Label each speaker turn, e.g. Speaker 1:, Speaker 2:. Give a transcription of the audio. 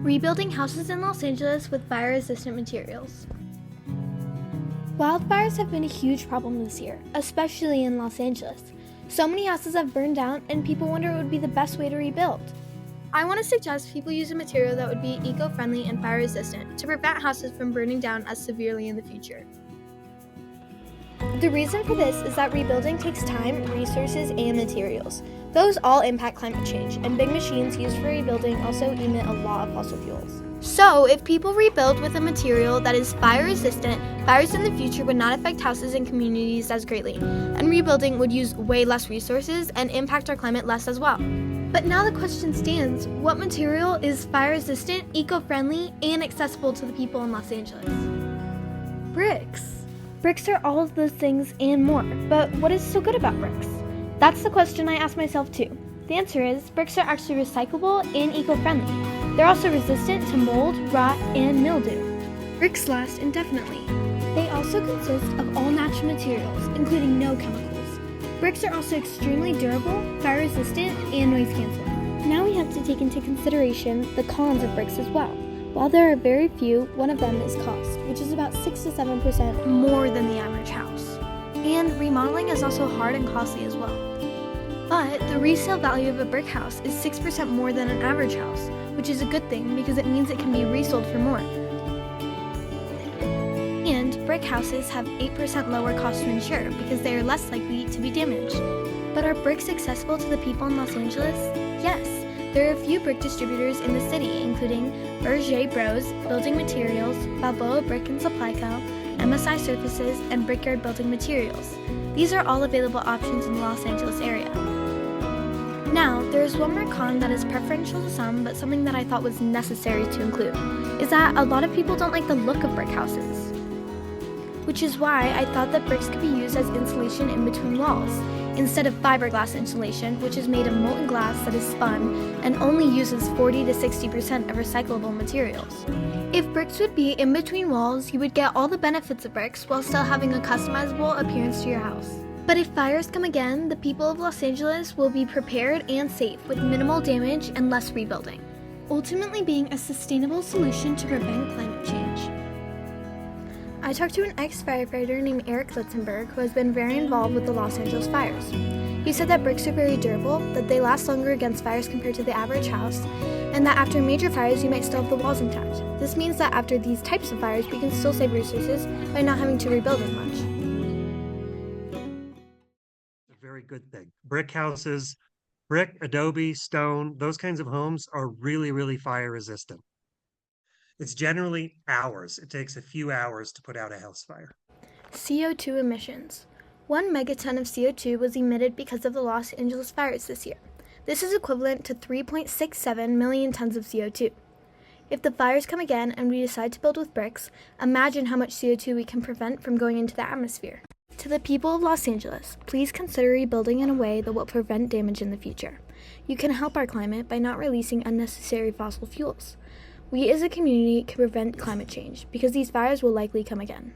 Speaker 1: Rebuilding houses in Los Angeles with fire-resistant materials. Wildfires have been a huge problem this year, especially in Los Angeles. So many houses have burned down, and people wonder what would be the best way to rebuild. I want to suggest people use a material that would be eco-friendly and fire-resistant to prevent houses from burning down as severely in the future. The reason for this is that rebuilding takes time, resources, and materials. Those all impact climate change, and big machines used for rebuilding also emit a lot of fossil fuels. So, if people rebuild with a material that is fire-resistant, fires in the future would not affect houses and communities as greatly, and rebuilding would use way less resources and impact our climate less as well. But now the question stands, what material is fire-resistant, eco-friendly, and accessible to the people in Los Angeles? Bricks. Bricks are all of those things and more, but what is so good about bricks? That's the question I ask myself too. The answer is, bricks are actually recyclable and eco-friendly. They're also resistant to mold, rot, and mildew. Bricks last indefinitely. They also consist of all natural materials, including no chemicals. Bricks are also extremely durable, fire-resistant, and noise-canceling. Now we have to take into consideration the cons of bricks as well. While there are very few, one of them is cost, which is about 6 to 7% more than the average house. And remodeling is also hard and costly as well. But the resale value of a brick house is 6% more than an average house, which is a good thing because it means it can be resold for more. And brick houses have 8% lower cost to insure because they are less likely to be damaged. But are bricks accessible to the people in Los Angeles? Yes. There are a few brick distributors in the city, including Berger Bros, Building Materials, Balboa Brick and Supply Co., MSI Surfaces, and Brickyard Building Materials. These are all available options in the Los Angeles area. Now, there is one more con that is preferential to some, but something that I thought was necessary to include, is that a lot of people don't like the look of brick houses. Which is why I thought that bricks could be used as insulation in between walls, instead of fiberglass insulation, which is made of molten glass that is spun and only uses 40 to 60% of recyclable materials. If bricks would be in between walls, you would get all the benefits of bricks while still having a customizable appearance to your house. But if fires come again, the people of Los Angeles will be prepared and safe with minimal damage and less rebuilding, ultimately being a sustainable solution to prevent climate change. I talked to an ex-firefighter named Eric Litzenberg who has been very involved with the Los Angeles fires. He said that bricks are very durable, that they last longer against fires compared to the average house, and that after major fires you might still have the walls intact. This means that after these types of fires we can still save resources by not having to rebuild as much.
Speaker 2: A very good thing. Brick houses, brick, adobe, stone, those kinds of homes are really, really fire resistant. It's generally hours. It takes a few hours to put out a house fire.
Speaker 1: CO2 emissions. 1 megaton of CO2 was emitted because of the Los Angeles fires this year. This is equivalent to 3.67 million tons of CO2. If the fires come again and we decide to build with bricks, imagine how much CO2 we can prevent from going into the atmosphere. To the people of Los Angeles, please consider rebuilding in a way that will prevent damage in the future. You can help our climate by not releasing unnecessary fossil fuels. We as a community can prevent climate change because these fires will likely come again.